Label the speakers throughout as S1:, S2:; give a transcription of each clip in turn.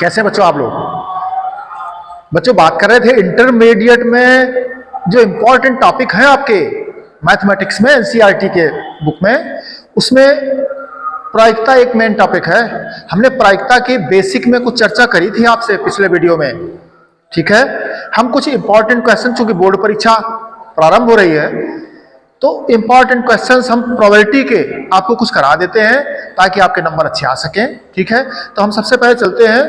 S1: कैसे बच्चों आप लोग? बच्चों बात कर रहे थे इंटरमीडिएट में जो इंपॉर्टेंट टॉपिक है आपके मैथमेटिक्स में एनसीईआरटी के बुक में, उसमें प्रायिकता एक मेन टॉपिक है। हमने प्रायिकता की बेसिक में कुछ चर्चा करी थी आपसे पिछले वीडियो में, ठीक है। हम कुछ इंपॉर्टेंट क्वेश्चन, चूंकि बोर्ड परीक्षा प्रारंभ हो रही है तो इंपॉर्टेंट क्वेश्चंस हम प्रोबेबिलिटी के आपको कुछ करा देते हैं ताकि आपके नंबर अच्छे आ सकें, ठीक है। तो हम सबसे पहले चलते हैं,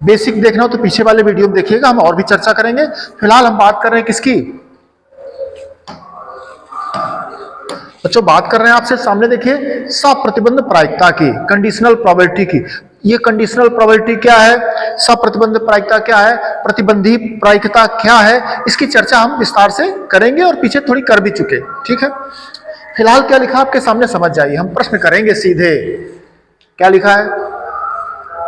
S1: बेसिक देखना हो तो पीछे वाले वीडियो में देखिएगा, हम और भी चर्चा करेंगे। फिलहाल हम बात कर रहे हैं किसकी बच्चों? बात कर रहे हैं आपसे, सामने देखिए, सप्रतिबंध प्रायिकता की, कंडीशनल प्रोबेबिलिटी की। ये कंडीशनल प्रोबेबिलिटी क्या है, सप्रतिबंध प्रायिकता क्या है, प्रतिबंधी प्रायिकता क्या है, इसकी चर्चा हम विस्तार से करेंगे और पीछे थोड़ी कर भी चुके, ठीक है। फिलहाल क्या लिखा आपके सामने समझ जाइए, हम प्रश्न करेंगे सीधे। क्या लिखा है?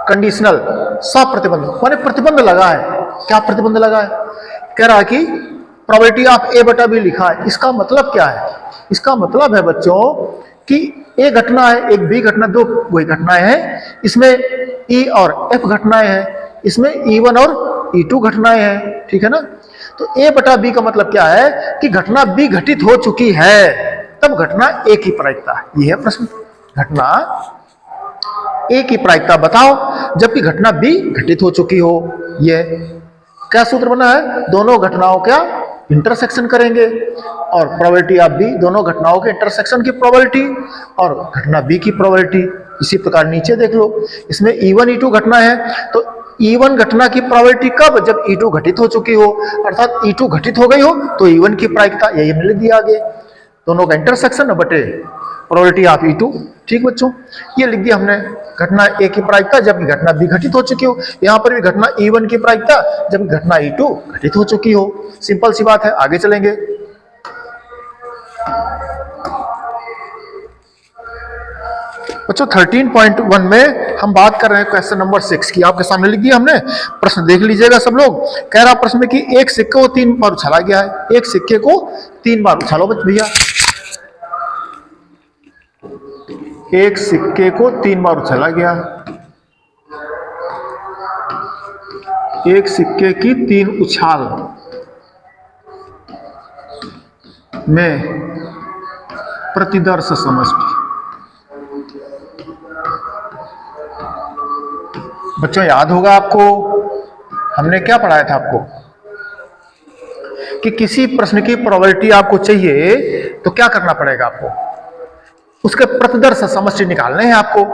S1: कंडीशनल सप्रतिबंध माने प्रतिबंध लगा है। क्या प्रतिबंध लगा है? कह रहा है कि प्रोबेबिलिटी ऑफ ए बटा बी लिखा है। इसका मतलब क्या है? इसका मतलब है बच्चों कि ए घटना है, एक बी घटना, दो वही घटनाएं हैं। इसमें ई और एफ घटनाएं हैं, इसमें E1 और E2 घटनाएं हैं, ठीक है ना। तो ए बटा बी का मतलब क्या है कि घटना बी घटित हो चुकी है, तब घटना ए की प्रायिकता है। यह है प्रश्न, घटना ए की प्रायिकता बताओ जबकि घटना बी घटित हो चुकी हो। यह क्या सूत्र बना है? दोनों घटनाओं का इंटरसेक्शन करेंगे और प्रोबेबिलिटी ऑफ बी, दोनों घटनाओं के इंटरसेक्शन की प्रोबेबिलिटी और घटना बी की प्रोबेबिलिटी। इसी प्रकार नीचे देख लो, इसमें E1 E2 घटना है, तो E1 घटना की प्रोबेबिलिटी कब? जब E2 घटित हो चुकी हो, अर्थात E2 घटित हो गई हो तो E1 की प्रायिकता, यही हमने लिख दिया आगे, दोनों का इंटरसेक्शन बटे प्रोबेबिलिटी ऑफ E2, ठीक बच्चों। ये लिख दिया हमने, घटना ए की प्रायिकता जबकि घटना बी घटित हो चुकी हो। यहां पर भी घटना E1 की प्रायिकता जबकि घटना E2 घटित हो चुकी हो। सिंपल सी बात है, आगे चलेंगे। बच्चों 13.1 में हम बात कर रहे हैं क्वेश्चन नंबर 6 की, आपके सामने लिख दिया हमने। प्रश्न देख लीजिएगा सब लोग। कह रहा प्रश्न में कि एक सिक्के को 3 बार उछाला गया है। एक सिक्के को 3 बार उछालो भैया। एक सिक्के को 3 बार उछाला गया, एक सिक्के की 3 उछाल में प्रतिदर्श समष्टि। बच्चों याद होगा आपको, हमने क्या पढ़ाया था आपको कि किसी प्रश्न की प्रोबेबिलिटी आपको चाहिए तो क्या करना पड़ेगा आपको? उसके प्रतिदर्श समष्टि निकालने हैं आपको।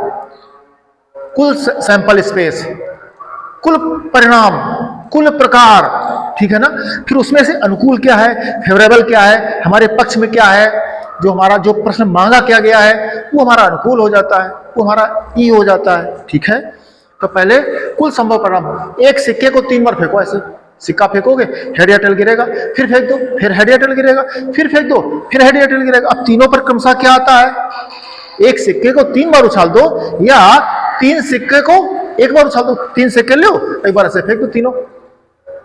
S1: कुल सैंपल स्पेस, कुल परिणाम, कुल प्रकार, ठीक है ना। फिर उसमें से अनुकूल क्या है, फेवरेबल क्या है, हमारे पक्ष में क्या है, जो हमारा जो प्रश्न मांगा क्या गया है वो हमारा अनुकूल हो जाता है, वो हमारा ई हो जाता है, ठीक है। तो पहले कुल संभव परिणाम, एक सिक्के को 3 बार फेंको, ऐसे सिक्का फेंकोगे, हेड या टेल गिरेगा, फिर फेंक दो, फिर हेड या टेल गिरेगा, फिर फेंक दो, फिर हेड या टेल गिरेगा। अब तीनों पर क्रमशः क्या आता है? एक सिक्के को 3 बार उछाल दो या 3 सिक्के को 1 बार उछाल दो। 3 सिक्के लो, एक बार ऐसे फेंक दो, तीनों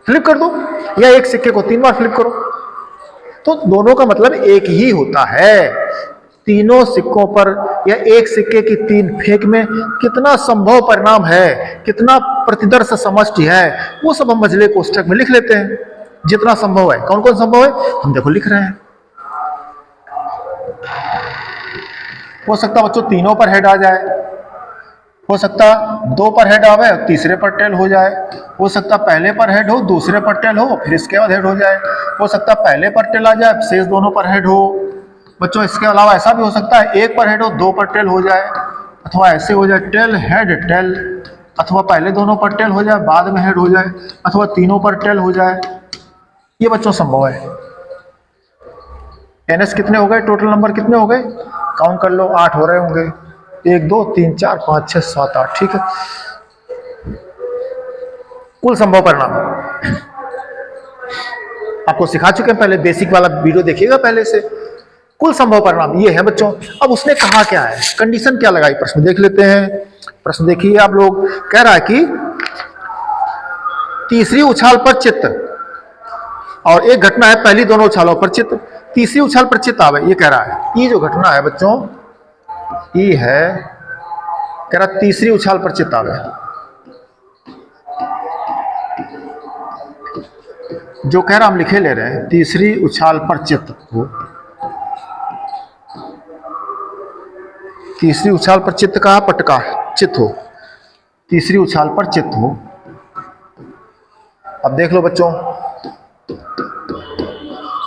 S1: फ्लिप कर दो, या एक सिक्के को 3 बार फ्लिप करो। तो दोनों का मतलब एक ही होता है। तीनों सिक्कों पर या एक सिक्के की 3 फेंक में कितना संभव परिणाम है, कितना प्रतिदर्श समष्टि है, वो सब हम मझले कोष्ठक में लिख लेते हैं। जितना संभव है, कौन कौन संभव है हम देखो लिख रहे हैं। हो सकता बच्चों तीनों पर हेड आ जाए, हो सकता 2 पर हेड आवे और तीसरे पर टेल हो जाए, हो सकता पहले पर हेड हो, दूसरे पर टेल हो, फिर इसके बाद हेड हो जाए, हो सकता पहले पर टेल आ जाए, शेष दोनों पर हेड हो। बच्चों इसके अलावा ऐसा भी हो सकता है 1 पर हेड हो, 2 पर टेल हो जाए, अथवा ऐसे हो जाए टेल हेड टेल, अथवा पहले दोनों पर टेल हो जाए बाद में हेड हो जाए, अथवा तीनों पर टेल हो जाए। ये बच्चों संभव है। एनएस कितने हो गए, टोटल नंबर कितने हो गए, काउंट कर लो, 8 हो रहे होंगे। 1 2 3 4 5 6 7 8, ठीक है। कुल संभव परिणाम आपको सिखा चुके हैं, पहले बेसिक वाला वीडियो देखिएगा पहले से। कुल संभव परिणाम ये है बच्चों। अब उसने कहा क्या है, कंडीशन क्या लगाई, प्रश्न देख लेते हैं। प्रश्न देखिए आप लोग। कह रहा है कि तीसरी उछाल पर चित्त, और एक घटना है पहली दोनों उछालों पर चित्त, तीसरी उछाल पर चित्त आवे। ये कह रहा है, ये जो घटना है बच्चों ये है, कह रहा तीसरी उछाल पर चित्त आवे। जो कह रहा हम लिखे ले रहे हैं, तीसरी उछाल पर चित्त हो, तीसरी उछाल पर चित्त का पटका चित्त हो, तीसरी उछाल पर चित्त हो। अब देख लो बच्चों,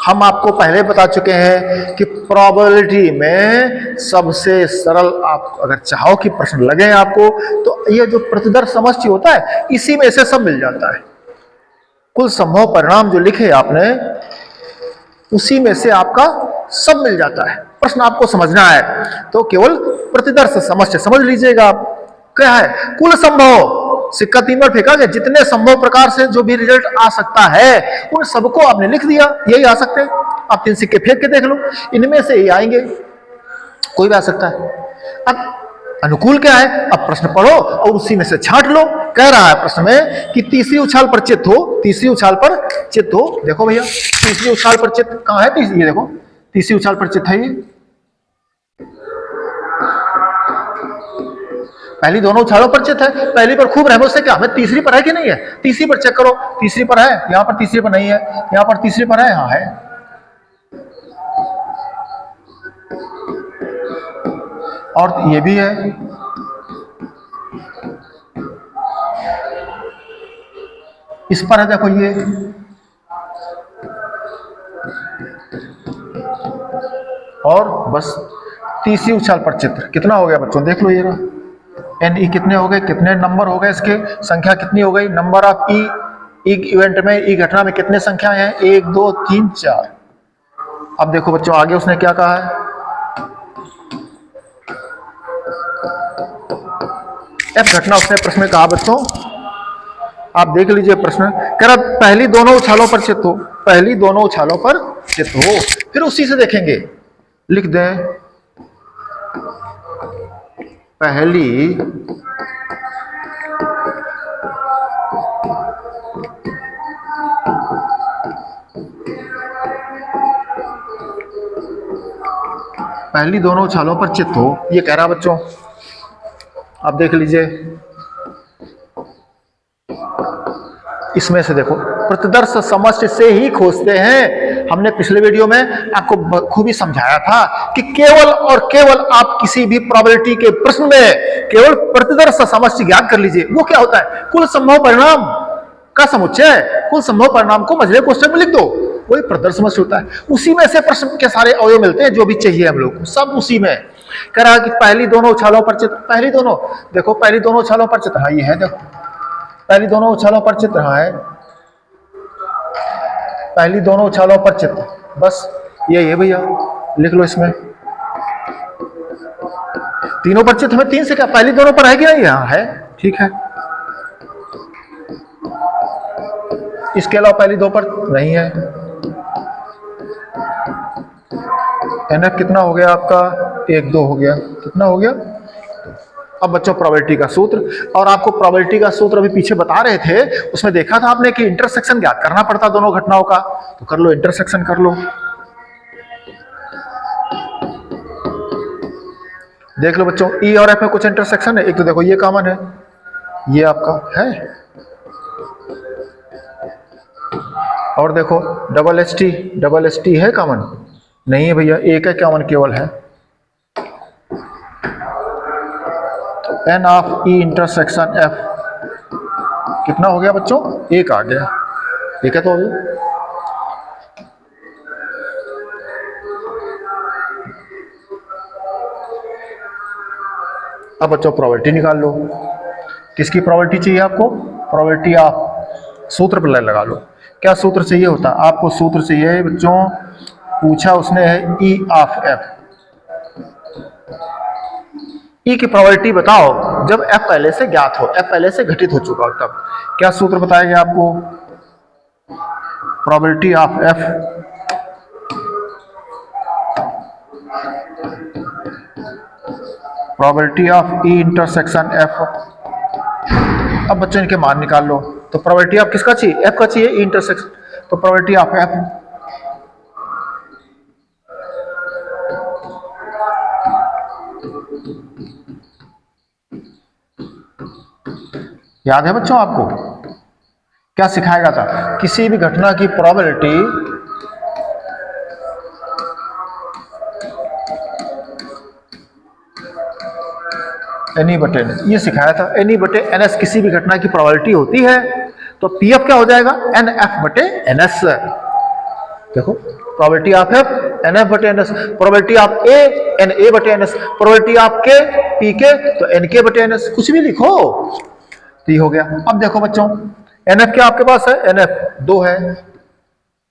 S1: हम आपको पहले बता चुके हैं कि प्रोबेबिलिटी में सबसे सरल, आप अगर चाहो कि प्रश्न लगे आपको, तो ये जो प्रतिदर्श समष्टि होता है इसी में से सब मिल जाता है। कुल संभव परिणाम जो लिखे आपने उसी में से आपका सब मिल जाता है। प्रश्न आपको समझना है तो केवल प्रतिदर्श समष्टि समझ लीजिएगा आप। क्या है? कुल संभव, सिक्का 3 बार फेंका गया, जितने संभव प्रकार से जो भी रिजल्ट आ सकता है उन सबको आपने लिख दिया, यही आ सकते हैं। आप 3 सिक्के फेंक के देख लो, इनमें से ही आएंगे, कोई भी आ सकता है। अब अनुकूल क्या है? अब प्रश्न पढ़ो और उसी में से छांट लो। कह रहा है प्रश्न में कि तीसरी उछाल पर चित्त हो, तीसरी उछाल पर चित्त हो। देखो भैया, तीसरी उछाल पर चित्त कहां है? तीसरी, ये देखो, तीसरी उछाल पर चित्त है ये। पहली दोनों उछालों पर चित्त है, पहली पर खूब रहमत से क्या हमें तीसरी पर है कि नहीं है? तीसरी पर चेक करो, तीसरी पर है, यहां पर तीसरी पर नहीं है, यहां पर तीसरी पर है, यहां है। और ये भी है, इस पर है, देखो ये। और बस तीसरी उछाल पर चित्र कितना हो गया बच्चों? देख लो ये रहा। एन ई कितने हो गए? कितने नंबर हो गए? इसके संख्या कितनी हो गई? नंबर ऑफ ई, इवेंट में, ई घटना में कितने संख्याएं हैं? 1 2 3 4। अब देखो बच्चों आगे उसने क्या कहा है? एफ घटना उसने प्रश्न में कहा बच्चों, आप देख लीजिए प्रश्न। कह रहा पहली दोनों उछालों पर चित्त हो, पहली दोनों उछालों पर चित्त हो। फिर उसी से देखेंगे, लिख दें पहली पहली दोनों उछालों पर चित्त हो, ये कह रहा बच्चों। आप देख लीजिए, इसमें से देखो प्रतिदर्श समष्टि से ही खोजते हैं। हमने पिछले वीडियो में आपको खूबी समझाया था कि केवल और केवल आप किसी भी प्रोबेबिलिटी के प्रश्न में केवल प्रतिदर्श समष्टि ज्ञात कर लीजिए। वो क्या होता है? कुल संभव परिणाम का समुच्चय। कुल संभव परिणाम को मझले कोष्ठक में लिख दो, वही प्रतिदर्श समष्टि होता है। उसी में से प्रश्न के सारे अवयव मिलते हैं, जो भी चाहिए हम लोग को, सब उसी में। कह रहा कि पहली दोनों उछालों पर चित्त, पहली दोनों, देखो पहली दोनों उछालों पर चित्त, हाँ ये है, देखो पहली दोनों उछालों पर चित्त रहा है, पहली दोनों उछालों पर चित्त, बस ये है भैया, लिख लो इसमें। तीनों पर चित्त, हमें 3 से क्या, पहली दोनों पर है कि नहीं? यहाँ है, ठीक है। इसके अलावा पहली दो पर नहीं है। एनएफ कितना हो गया आपका? 1 2 हो गया। कितना हो गया? अब बच्चों प्रोबेबिलिटी का सूत्र, और आपको प्रोबेबिलिटी का सूत्र अभी पीछे बता रहे थे, उसमें देखा था आपने कि इंटरसेक्शन ज्ञात करना पड़ता दोनों घटनाओं का। तो कर लो, इंटरसेक्शन कर लो। देख लो बच्चों, ई और एफ में कुछ इंटरसेक्शन है। एक तो देखो ये कॉमन है, ये आपका है, और देखो डबल एस टी है कॉमन? नहीं है भैया, एक है कॉमन, केवल है N of E intersection F. कितना हो गया बच्चों? 1 आ गया, ठीक है। तो अब बच्चों प्रोबेबिलिटी निकाल लो। किसकी प्रोबेबिलिटी चाहिए आपको? प्रोबेबिलिटी ऑफ, सूत्र पर लगा लो। क्या सूत्र चाहिए होता? आपको सूत्र चाहिए बच्चों, पूछा उसने है ई ऑफ एफ। ई की प्रोबेबिलिटी बताओ जब एफ पहले से ज्ञात हो, एफ पहले से घटित हो चुका हो, तब क्या सूत्र बताएगा आपको? Probability of F, probability of E intersection F. अब बच्चों इनके मान निकाल लो। तो प्रोबेबिलिटी ऑफ किसका चाहिए? एफ का चाहिए, ई इंटरसेक्शन। तो प्रोबेबिलिटी ऑफ एफ, याद है बच्चों आपको? क्या सिखाएगा था? किसी भी घटना की प्रोबेबिलिटी एनी बटे एन, ये सिखाया था। एनी बटे एन एस किसी भी घटना की प्रोबेबिलिटी होती है, तो पी एफ क्या हो जाएगा? एन एफ बटे एन एस। देखो probability of F N F बटे N S, probability of A N A बटे N S, probability of K P K तो एन के बटे एन एस, कुछ भी लिखो तो ये हो गया। अब देखो बच्चों, एन एफ क्या आपके पास है? एन एफ 2 है,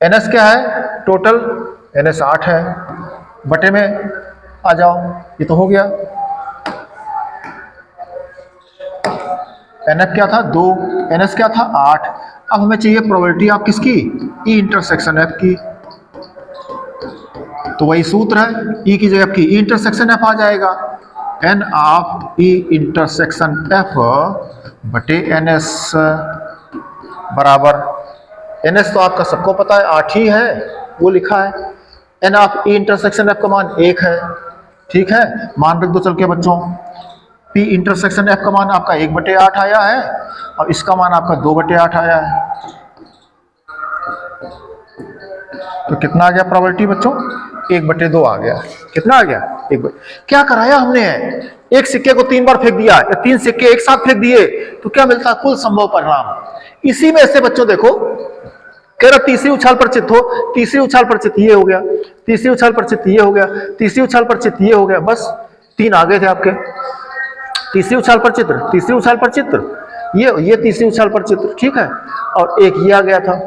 S1: एन एस क्या है टोटल? एन एस 8 है, बटे में आ जाओ, ये तो हो गया। एन एफ क्या था? 2, एन एस क्या था? 8। अब हमें चाहिए प्रोबेबिलिटी ऑफ किसकी? ई इंटरसेक्शन एफ की। तो वही सूत्र है, ई की जगह की ई इंटरसेक्शन एफ आ जाएगा। N of E intersection F बटे एन एस बराबर, एन एस तो आपका सबको पता है 8 ही है, वो लिखा है। N of E intersection F का मान 1 है, ठीक है, मान रख दो चल के बच्चों। पी इंटरसेक्शन एफ का मान आपका 1/8 आया है और इसका मान आपका 2/8 आया है। तो कितना आ गया प्रोबेबिलिटी बच्चों? 1/2 आ गया। कितना आ गया? 1/2। क्या कराया हमने? एक सिक्के को 3 बार फेंक दिया या 3 सिक्के एक साथ फेंक दिए तो क्या मिलता? कुल संभव परिणाम। इसी में से बच्चों देखो कह रहा तीसरी उछाल पर चित्त हो, तीसरी उछाल पर चित्त ये हो गया, तीसरी उछाल पर चित्त ये हो गया, तीसरी उछाल पर चित्त ये हो गया, बस 3 आ गए थे आपके। तीसरी उछाल पर चित्र, तीसरी उछाल पर चित्र, ये तीसरी उछाल पर चित्र, ठीक है, और एक ये आ गया था।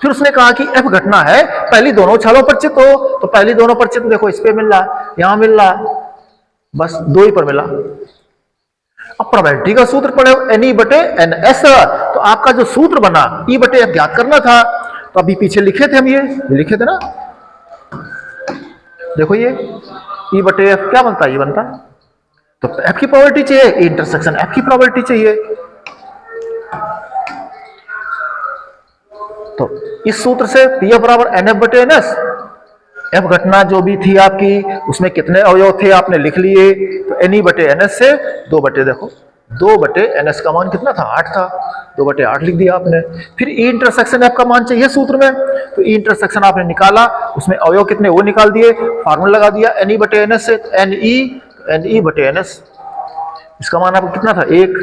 S1: फिर उसने कहा कि एफ घटना है, पहली दोनों उछालों पर चित्त हो, तो पहली दोनों पर चित्त देखो इस पे मिल रहा है, यहां मिल रहा है, बस 2 ही पर मिला। अब प्रोबेबिलिटी का सूत्र पढ़े एन ई बटे एन एस, तो आपका जो सूत्र बना ई बटे एफ ज्ञात करना था, तो अभी पीछे लिखे थे हम, ये लिखे थे ना, देखो ये ई बटे एफ क्या बनता है? ये बनता है। तो एफ की प्रोबेबिलिटी चाहिए, इंटरसेक्शन एफ की प्रोबेबिलिटी चाहिए। तो इस सूत्र से पी एफ बराबर एन एफ बटे एन एस, एफ घटना जो भी थी आपकी उसमें कितने अवयव थे आपने लिख लिए, तो एन ई बटे एन एस से 2 देखो 2/ns का मान कितना था? 8 था, 2/8 लिख दिया आपने। फिर ई इंटरसेक्शन एफ का मान चाहिए सूत्र में, तो ई इंटरसेक्शन आपने निकाला, उसमें अवयव कितने वो निकाल दिए, फार्मूला लगा दिया एन ई बटे एन एस से, एन ई बटे एन एस, इसका मान आपको कितना था? 1,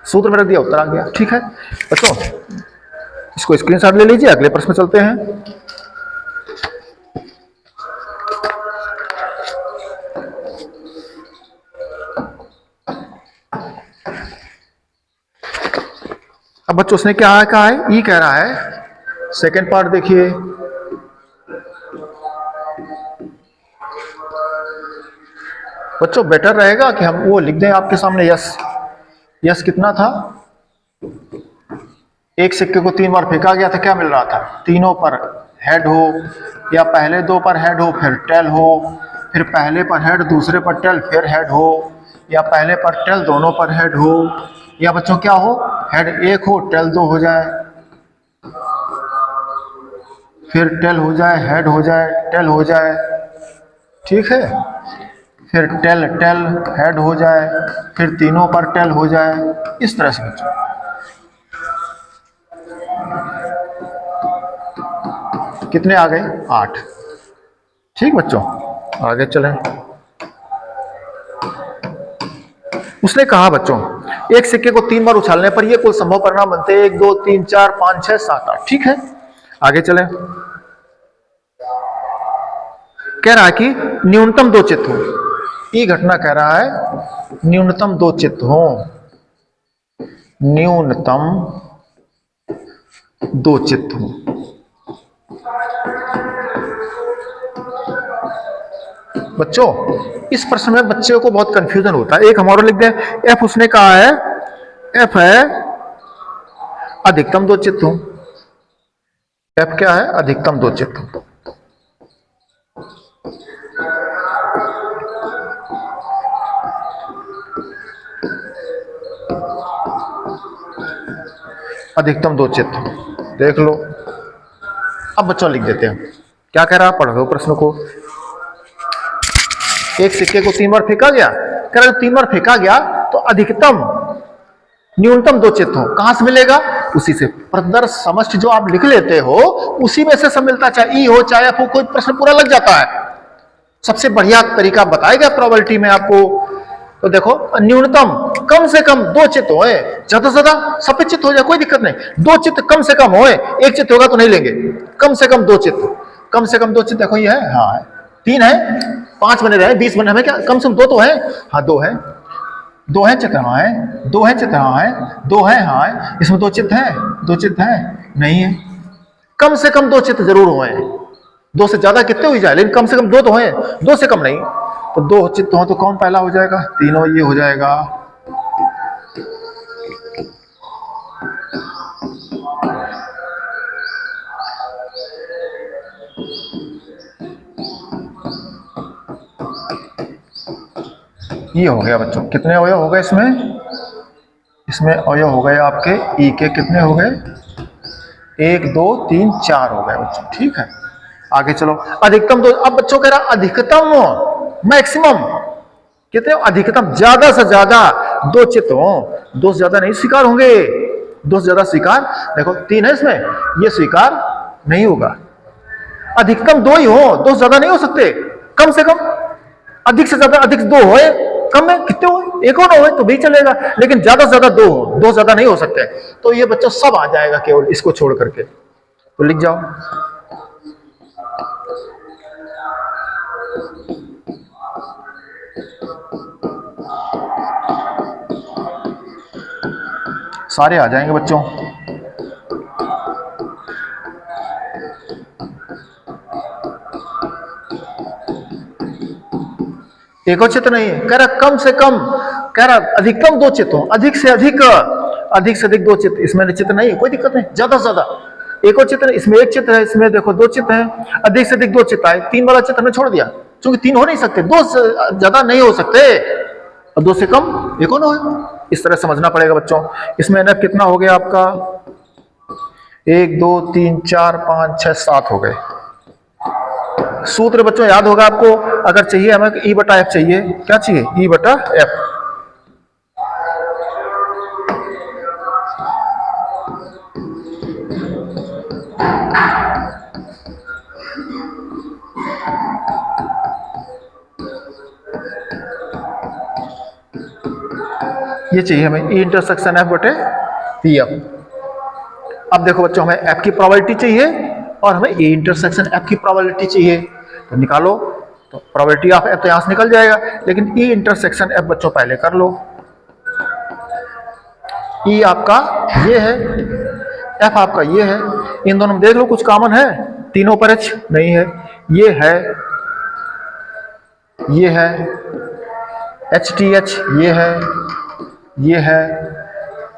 S1: सूत्र में रख दिया, उत्तर आ गया। ठीक है बच्चों, इसको स्क्रीनशॉट ले लीजिए, अगले प्रश्न में चलते हैं। अब बच्चों उसने क्या कहा है? ई कह रहा है, सेकेंड पार्ट देखिए, बच्चों बेटर रहेगा कि हम वो लिख दें आपके सामने यस। यस कितना था? एक सिक्के को 3 बार फेंका गया था, क्या मिल रहा था? तीनों पर हेड हो, या पहले 2 पर हेड हो फिर टेल हो, फिर पहले पर हेड दूसरे पर टेल फिर हेड हो, या पहले पर टेल दोनों पर हेड हो, या बच्चों क्या हो? हेड 1 हो टेल 2 हो जाए, फिर टेल हो जाए हेड हो जाए टेल हो जाए, ठीक है, फिर टेल टेल हेड हो जाए, फिर तीनों पर टेल हो जाए, इस तरह से बच्चों। कितने आ गए? 8। ठीक बच्चों, आगे चलें। उसने कहा बच्चों एक सिक्के को 3 बार उछालने पर ये कुल संभव परिणाम बनते हैं 1 2 3 4 5 6 7 8। ठीक है, आगे चलें। कह रहा है कि न्यूनतम 2 चित्त हो, ये घटना कह रहा है न्यूनतम 2 चित्त हो, न्यूनतम 2 चित्त हो। बच्चों इस प्रश्न में बच्चे को बहुत कंफ्यूजन होता है। एक हमारा लिख दें एफ, उसने कहा है एफ है अधिकतम 2 चित्त हो। एफ क्या है? अधिकतम 2 चित्त हो। अधिकतम 2 चित्त देख लो। अब बच्चों लिख देते हैं क्या कह रहा, पढ़ो प्रश्न को। एक सिक्के को 3 बार फेंका गया, कह रहा 3 बार फेंका गया तो अधिकतम न्यूनतम 2 चित्त हो। कहां से मिलेगा? उसी से प्रदर्श समष्टि जो आप लिख लेते हो उसी में से सब मिलता है, चाहे ई हो चाहे एफ हो, कोई प्रश्न पूरा लग जाता है। सबसे बढ़िया तरीका बताया गया प्रोबेबिलिटी में आपको। तो देखो न्यूनतम कम से कम दो चित्त होए, ज्यादा से ज्यादा सफेद चित्त हो जाए कोई दिक्कत नहीं, दो चित्त कम से कम होए, एक चित्त होगा तो नहीं लेंगे, कम से कम दो चित्त, कम से कम दो चित्त। देखो ये है, हाँ है, तीन है, 5 बने रहे 20 बने, हमें क्या कम से कम दो तो है, हाँ दो है, दो है चित्त, हाँ है, दो है चित्त, हाँ है, दो है, हाँ है, इसमें दो चित्त है, दो चित्त है नहीं है, कम से कम दो चित्त जरूर होए, दो से ज्यादा कितने हो जाए लेकिन कम से कम दो तो है, दो से कम नहीं। तो दो चित्त हो तो कौन पहला हो जाएगा, तीनों ये हो जाएगा। ये हो गया बच्चों, कितने अवयव हो गए इसमें, इसमें अवयव हो गए आपके ई के कितने हो गए, 1 2 3 4 हो गए बच्चों, ठीक है। आगे चलो, अधिकतम दो, अब बच्चों कह रहा अधिकतम मैक्सिमम कितने, अधिकतम ज्यादा से ज्यादा दो चित्त हो, दो से ज्यादा नहीं स्वीकार होंगे, दो से ज्यादा स्वीकार, देखो 3 है इसमें, ये स्वीकार नहीं होगा। अधिकतम दो ही हो, दो से ज्यादा नहीं हो सकते, कम से कम, अधिक से ज्यादा अधिक दो हो, कम में कितने हो, एक और हो तो भी चलेगा, लेकिन ज्यादा से ज्यादा दो हो, दो से ज्यादा नहीं हो सकते। तो ये बच्चों सब आ जाएगा केवल इसको छोड़ करके, तो लिख जाओ। सारे आ जाएंगे बच्चों। एक और चित्त नहीं है, कह रहा कम से कम, कह रहा अधिकतम दो चित्त हो, अधिक से अधिक दो चित्त, इसमें चित्त नहीं है कोई दिक्कत नहीं, ज्यादा से ज्यादा एक और चित्त, इसमें एक चित्त है, इसमें देखो दो चित्त है, अधिक से अधिक दो चित्त आए, 3 वाला चित्त हमने छोड़ दिया क्योंकि 3 हो नहीं सकते, दो से ज्यादा नहीं हो सकते, और दो से कम एक और हो, इस तरह समझना पड़ेगा बच्चों। इसमें एनएफ कितना हो गया आपका, 1 2 3 4 5 6 7 हो गए। सूत्र बच्चों याद होगा आपको, अगर चाहिए हमें ई बटा एफ चाहिए, क्या चाहिए, ई बटा एफ। ये चाहिए हमें ई इंटरसेक्शन एफ बटे पी एफ। अब देखो बच्चों हमें एफ की प्रोबेबिलिटी चाहिए और हमें ई इंटरसेक्शन एफ की प्रोबेबिलिटी चाहिए, तो निकालो, तो प्रोबेबिलिटी ऑफ एफ तो यहां से निकल जाएगा, लेकिन ई इंटरसेक्शन एफ बच्चों पहले कर लो। ई आपका ये है, एफ आपका ये है, इन दोनों में देख लो कुछ कॉमन है, तीनों पर एच नहीं है, ये है, ये है एच टी एच, ये है, ये है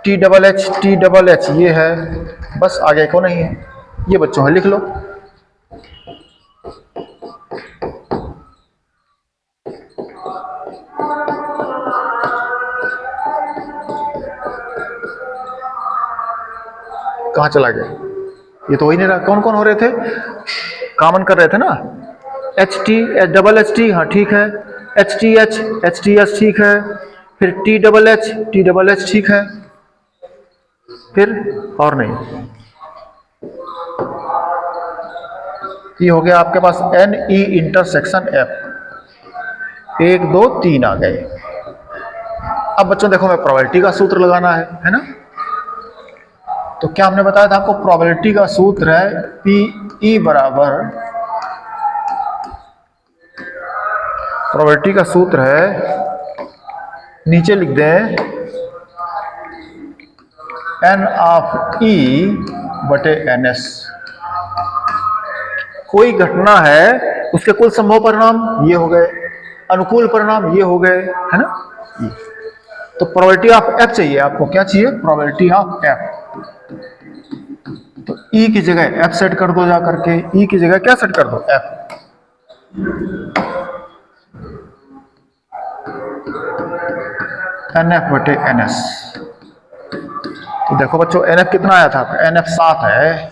S1: टी डबल एच ये है, बस आगे को नहीं है, ये बच्चों है लिख लो। कहां चला गया, ये तो हो ही नहीं रहा, कौन कौन हो रहे थे, कॉमन कर रहे थे ना, डबल एच टी, हाँ ठीक है, एच टी एच ठीक है, फिर टी डबल एच ठीक है, फिर और नहीं, ये हो गया आपके पास एन ई इंटरसेक्शन एफ, 1 2 3 आ गए। अब बच्चों देखो हमें प्रोबेबिलिटी का सूत्र लगाना है ना, तो क्या हमने बताया था आपको, प्रोबेबिलिटी का सूत्र है पी ई बराबर, प्रोबेबिलिटी का सूत्र है, नीचे लिख दें एन ऑफ ई बटे एन एस। कोई घटना है उसके कुल संभव परिणाम ये हो गए, अनुकूल परिणाम ये हो गए, है ना, ये। तो प्रोबेबिलिटी ऑफ एफ चाहिए आपको, क्या चाहिए, प्रोबेबिलिटी ऑफ एफ। तो ई की जगह एफ सेट कर दो, जा करके ई की जगह क्या सेट कर दो, एफ। एन एफ बटे एन एस। तो देखो बच्चों एन एफ कितना आया था, एन एफ 7 है,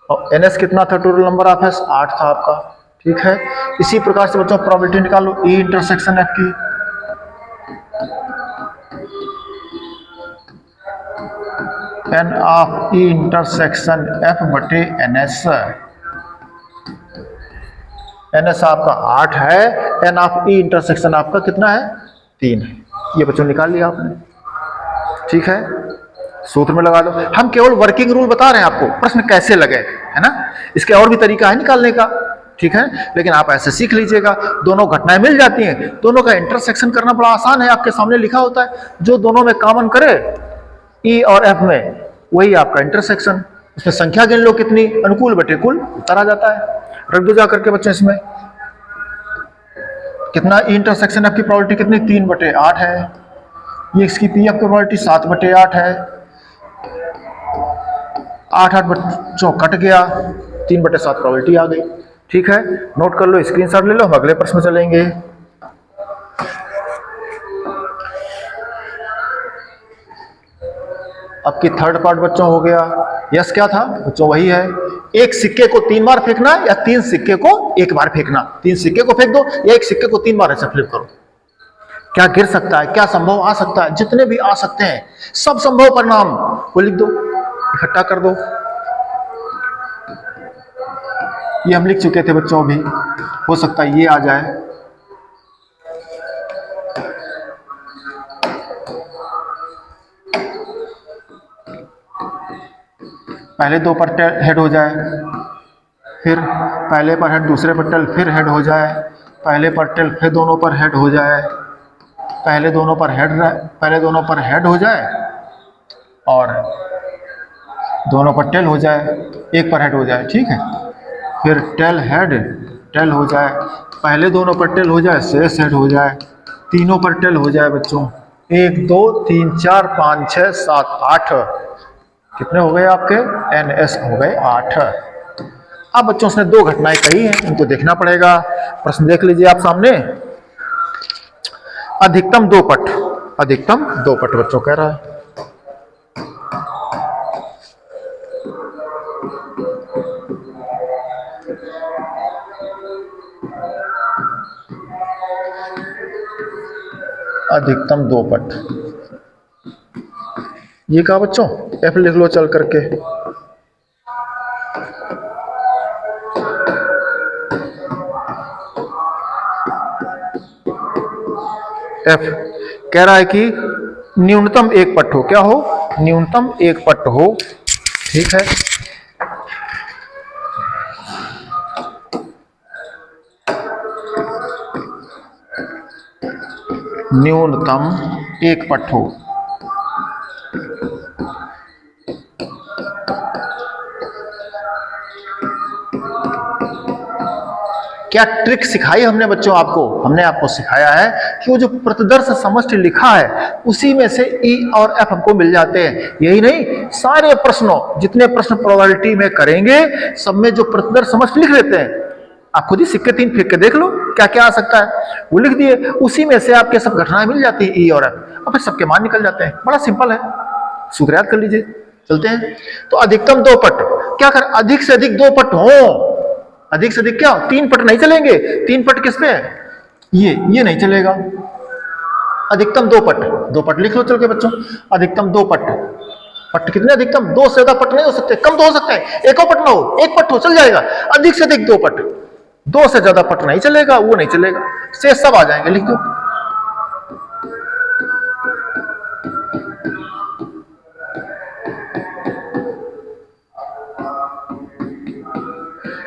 S1: और एन एस कितना था, टोटल नंबर ऑफ एस 8 था आपका, ठीक है। इसी प्रकार से बच्चों प्रोबेबिलिटी निकालो ई इंटरसेक्शन एफ की, N of E intersection F बटे एन एस। एन एस आपका 8 है, एन ऑफ ई इंटरसेक्शन आपका कितना है 3 है। ये बच्चों निकाल लिया आपने, ठीक है, सूत्र में लगा दो। हम केवल वर्किंग रूल बता रहे हैं आपको, प्रश्न कैसे लगे, है ना, इसके और भी तरीका है निकालने का, ठीक है, लेकिन आप ऐसे सीख लीजिएगा। दोनों घटनाएं मिल जाती हैं, दोनों का इंटरसेक्शन करना बड़ा आसान है, आपके सामने लिखा होता है, जो दोनों में कॉमन करे ई और एफ में, वही आपका इंटरसेक्शन। उसमें संख्या गिन लो कितनी, अनुकूल बटे कुल, उत्तर आ जाता है। रख दो जाकर के बच्चों, इसमें कितना ई इंटरसेक्शन एफ की प्रोबेबिलिटी कितनी 3 बटे 8 है, ये इसकी पी एफ की प्रोबेबिलिटी 7 बटे 8 है। 8 बच्चों कट गया, 3 बटे 7 प्रोबेबिलिटी आ गई, ठीक है, नोट कर लो, स्क्रीनशॉट ले लो, हम अगले प्रश्न में चलेंगे। अब की थर्ड पार्ट बच्चों हो गया। यस क्या था बच्चों, वही है, एक सिक्के को 3 बार फेंकना या 3 सिक्के को 1 बार फेंकना। 3 सिक्के को फेंक दो या एक सिक्के को 3 बार ऐसे फ्लिप करो, क्या गिर सकता है, क्या संभव आ सकता है, जितने भी आ सकते हैं सब संभव परिणाम वो लिख दो, इकट्ठा कर दो। ये हम लिख चुके थे बच्चों, अभी हो सकता है ये आ जाए। पहले 2 पर हेड हो जाए, फिर पहले पर हेड दूसरे पर टेल फिर हेड हो जाए, पहले पर टेल फिर दोनों पर हेड हो जाए, पहले दोनों पर हेड हो जाए और दोनों पर टेल हो जाए, एक पर हेड हो जाए, ठीक है, फिर टेल हेड टेल हो जाए, पहले दोनों पर टेल हो जाए, शेष हेड हो जाए, तीनों पर टेल हो जाए बच्चों, 1 2 3 4 5 6 7 8, कितने हो गए आपके एन एस हो गए 8। अब बच्चों उसने 2 घटनाएं कही हैं, इनको देखना पड़ेगा। प्रश्न देख लीजिए आप सामने, अधिकतम 2 पट, अधिकतम 2 पट बच्चों कह रहा है। अधिकतम 2 पट, ये कहा बच्चों, एफ लिख लो चल करके। एफ कह रहा है कि न्यूनतम 1 पट हो, क्या हो, न्यूनतम 1 पट हो, ठीक है, न्यूनतम 1 पट हो। क्या ट्रिक सिखाई हमने बच्चों आपको, हमने आपको सिखाया है कि वो जो प्रतिदर्श समष्टि लिखा है उसी में से ई और एफ हमको मिल जाते हैं। यही नहीं, सारे प्रश्नों, जितने प्रश्न प्रोबेबिलिटी में करेंगे सब में जो प्रतिदर्श समष्टि लिख लेते हैं, आप खुद ही सिक्के 3 फेंक के देख लो क्या क्या आ सकता है, वो लिख दिए, उसी में से आपके सब घटनाएं मिल जाती है ई और एफ, और फिर सबके मान निकल जाते हैं। बड़ा सिंपल है, सूत्र याद कर लीजिए, चलते हैं। तो अधिकतम 2 पट, क्या कर, अधिक से अधिक 2 पट हो, अधिक से अधिक क्या, 3 पट नहीं चलेंगे, 3 पट किस पे, ये नहीं चलेगा, अधिकतम 2 पट, 2 पट लिख लो चल के बच्चों, अधिकतम 2 पट, पट कितने, अधिकतम 2 से ज्यादा पट नहीं हो सकते, कम तो हो सकते हैं, एक पट ना हो, 1 पट हो चल जाएगा, अधिक से अधिक 2 पट, 2 से ज्यादा पट नहीं चलेगा, वो नहीं चलेगा, से सब आ जाएंगे, लिख दो।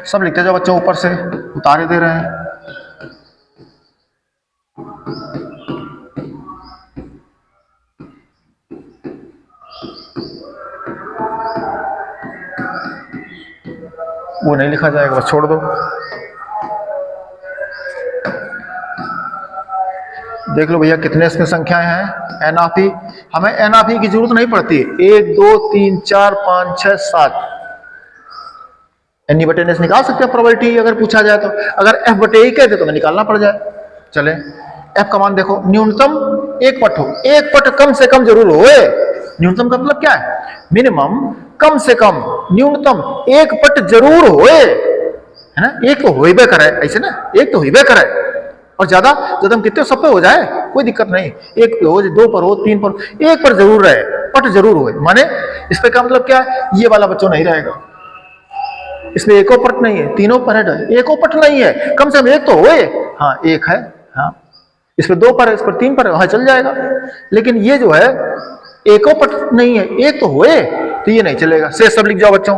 S1: सब लिखते जाओ बच्चों, ऊपर से उतारे दे रहे हैं। वो नहीं लिखा जाएगा, बस छोड़ दो। देख लो भैया कितने इसमें संख्याएं हैं, एन ऑफ ई, हमें एन ऑफ ई की जरूरत नहीं पड़ती, 1 2 3 4 5 6 7, एन बटे एन एस निकाल सकते हैं प्रोबेबिलिटी अगर पूछा जाए तो, अगर एफ बटे ई कहते तो मैं निकालना पड़ जाए। चले, एफ का मान देखो, न्यूनतम 1 पट हो, 1 पट कम से कम जरूर हो, न्यूनतम का मतलब क्या है, मिनिमम, कम से कम, न्यूनतम 1 पट जरूर हो, है ना, एक तो हो ही करे, ऐसे ना, एक तो हो ही करे, और ज्यादा हम कितने सब पे हो जाए कोई दिक्कत नहीं, 1 पे हो, 2 पर हो, 3 पर, 1 पर जरूर रहे, पट जरूर हो, माने इस पे का मतलब क्या है, ये वाला बच्चों नहीं रहेगा, इसमें एको पट नहीं है, तीनों पर है, एको पट नहीं है, कम से कम एक तो होए, हाँ एक है, हाँ इस पर 2 पर है, इस पर 3 पर है, वहां चल जाएगा। लेकिन ये जो है एको पट नहीं है, एक तो होए, तो ये नहीं चलेगा। शेष सब लिख जाओ बच्चों।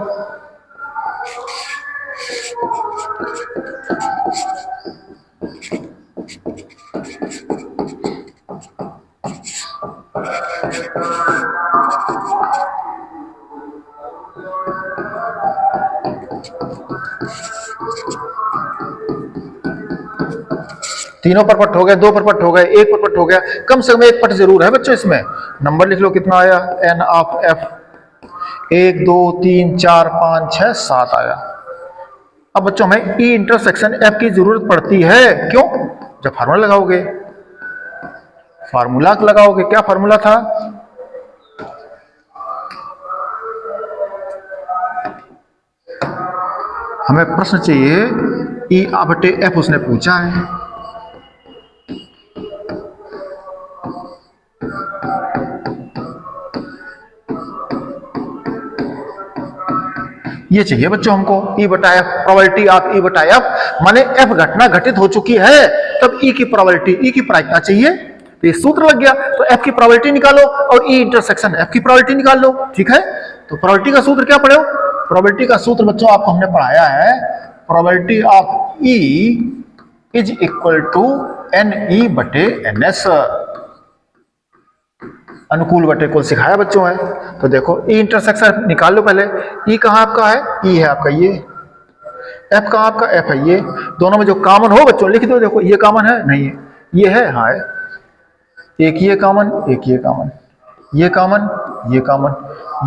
S1: तीनों पर पट हो गए, 2 पर पट हो गए, 1 पर पट हो गया, कम से कम एक पट जरूर है बच्चों इसमें। नंबर लिख लो कितना आया, एन ऑफ एफ 1 2 3 4 5 6 7 आया। अब बच्चों हमें ई इंटरसेक्शन एफ की जरूरत पड़ती है, क्यों, जब फार्मूला लगाओगे, फार्मूला लगाओगे, क्या फार्मूला था, हमें प्रश्न चाहिए ई बटे एफ, उसने पूछा है, ये चाहिए बच्चों हमको, ई बटा एफ, प्रोबेबिलिटी ऑफ ई बटा एफ, माने एफ घटना घटित हो चुकी है, तब ई की प्रोबेबिलिटी, ई की प्रायिकता चाहिए, तो ये सूत्र लग गया, तो एफ की प्रोबेबिलिटी निकालो और ई इंटरसेक्शन एफ की प्रोबेबिलिटी निकाल लो, ठीक है। तो प्रोबेबिलिटी का सूत्र क्या पढ़े हो, प्रोबेबिलिटी का सूत्र बच्चों आपको हमने पढ़ाया है, probability of E is equal to N E बटे एन एस, अनुकूल बटे कुल सिखाया बच्चों है। तो देखो ई इंटरसेक्शन निकाल लो पहले, ई कहाँ आपका है, ई है आपका ये, एफ कहाँ आपका, एफ है ये, दोनों में जो कॉमन हो बच्चों लिख दो, देखो ये कॉमन है, नहीं है, ये है, हाँ है, एक ये कॉमन, एक ये कॉमन, ये कॉमन, ये कॉमन,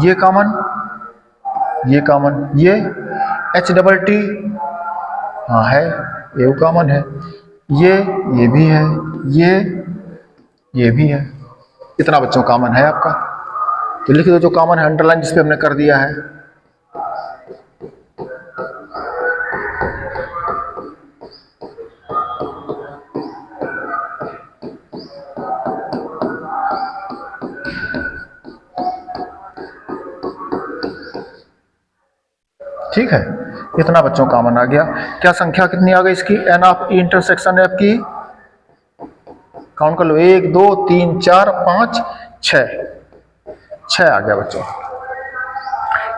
S1: ये कॉमन, ये कॉमन, ये एच डबल टी, हाँ है, ये कॉमन है, ये भी है, ये भी है, इतना बच्चों कॉमन है आपका, तो लिख दो जो कॉमन है, अंडरलाइन जिस पे हमने कर दिया है। ठीक है, इतना बच्चों कॉमन आ गया। क्या संख्या कितनी आ गई इसकी, N of E intersection F की, काउंट कर लो, 1 2 3 4 5 6 आ गया बच्चों।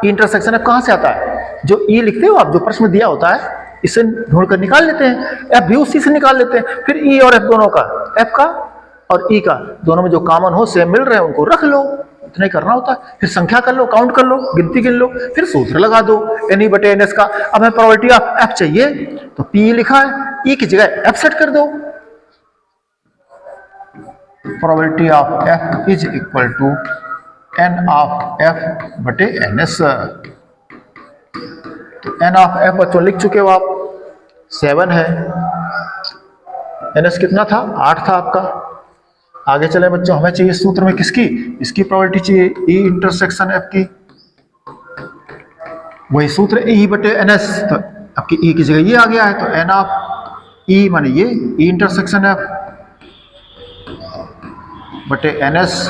S1: ई इंटरसेक्शन एफ कहां से आता है, जो ई लिखते हो आप, जो प्रश्न में दिया होता है, इसे ढूंढ कर निकाल लेते हैं, एफ भी उसी से निकाल लेते हैं, फिर ई और एफ दोनों का, एफ का और ई का, दोनों में जो कॉमन हो सेम मिल रहे हैं उनको रख लो, इतना ही करना होता है। फिर संख्या कर लो, काउंट कर लो, गिनती गिन लो, फिर सूत्र लगा दो एन ई बटे एन एस का। अब हमें प्रोबेबिलिटी ऑफ एफ चाहिए, तो पी लिखा है, ई की जगह एफ सेट कर दो, probability of F is equal to N of F बटे एन एस। तो एन ऑफ एफ बच्चों लिख चुके हो आप, 7 है, एन एस कितना था, 8 था आपका। आगे चले बच्चों, हमें चाहिए सूत्र में किसकी, इसकी प्रोबेबिलिटी चाहिए, ई इंटरसेक्शन एफ की, वही सूत्र ई बटे एन एस, तो आपकी ई की जगह ये आ गया है, तो एन ऑफ ई माने ये ई इंटरसेक्शन एफ बटे एन एस,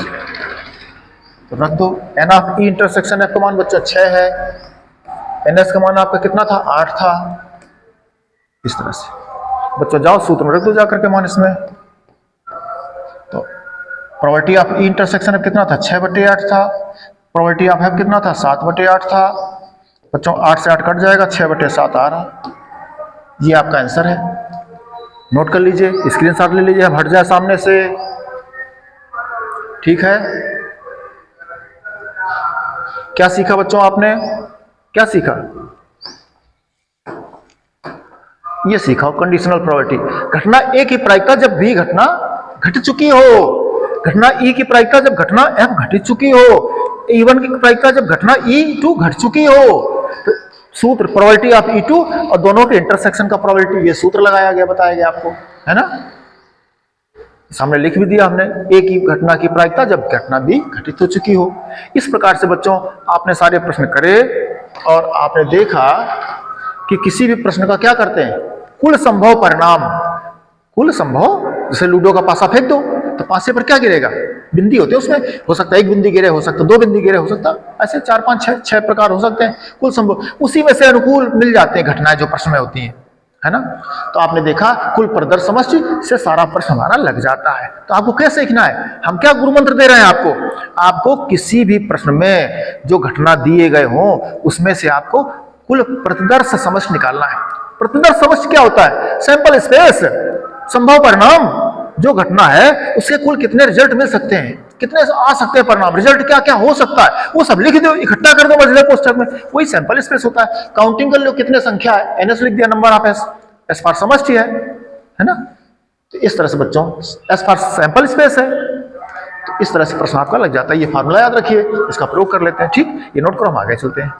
S1: तो रख दो, N of E intersection F का मान बच्चों 6 है, एन एस का मान आपका कितना था, 8 था। इस तरह से बच्चों जाओ सूत्र में रख दो जाकर के मान इसमें, तो probability of E intersection F कितना था, 6 बटे 8 था, प्रोबेबिलिटी ऑफ एफ कितना था, 7 बटे 8 था बच्चों, 8 से 8 कट जाएगा, 6 बटे 7 आ रहा, ये आपका आंसर है। नोट कर लीजिए, स्क्रीनशॉट ले लीजिए, हट जाए सामने से, ठीक है। क्या सीखा बच्चों आपने, क्या सीखा, ये सीखा कंडीशनल प्रोबेबिलिटी, घटना ए की प्रायिकता जब भी घटना घट चुकी हो, घटना ई की प्रायिकता जब घटना एफ घटित चुकी हो, E1 की प्रायिकता जब घटना E2 घट चुकी हो, तो सूत्र प्रोबेबिलिटी ऑफ E2 और दोनों के इंटरसेक्शन का प्रोबेबिलिटी, ये सूत्र लगाया गया, बताया गया आपको, है ना, सामने लिख भी दिया हमने, ए की घटना की प्रायिकता जब घटना बी घटित हो चुकी हो। इस प्रकार से बच्चों आपने सारे प्रश्न करे और आपने देखा कि किसी भी प्रश्न का क्या करते हैं, कुल संभव परिणाम, कुल संभव, जैसे लूडो का पासा फेंक दो तो 5 से पर क्या गिरेगा, बिंदी होते हैं उसमें, हो सकता है 1 बिंदी गिरे, हो सकता है 2 बिंदी गिरे, हो सकता है ऐसे 4 5 6 प्रकार हो सकते हैं कुल संभव, उसी में से अनुकूल मिल जाते हैं घटनाएं जो प्रश्न में होती हैं, है ना। तो आपने देखा कुल प्रदर्श समष्टि से सारा प्रश्न हमारा लग जाता है। तो आपको क्या सीखना है, हम क्या गुरु मंत्र दे रहे हैं आपको, आपको किसी भी प्रश्न में जो घटना दिए गए हों उसमें से आपको कुल प्रतिदर्श समष्टि निकालना है। प्रतिदर्श समष्टि क्या होता है, सैंपल स्पेस, संभव परिणाम, जो घटना है उसके कुल कितने रिजल्ट मिल सकते हैं, कितने आ सकते हैं परिणाम, रिजल्ट क्या क्या हो सकता है, वो सब लिख दो, इकट्ठा कर दो बजले कोष्ठक में, वही सैंपल स्पेस होता है। काउंटिंग कर लो कितने संख्या है, एनएस लिख दिया, नंबर ऑफ एस फॉर समष्टि है ना। तो इस तरह से बच्चों एस फॉर सैंपल स्पेस है, तो इस तरह से प्रश्न आपका लग जाता है। ये फार्मूला याद रखिए, इसका प्रयोग कर लेते हैं, ठीक, ये नोट करो, हम आगे चलते हैं।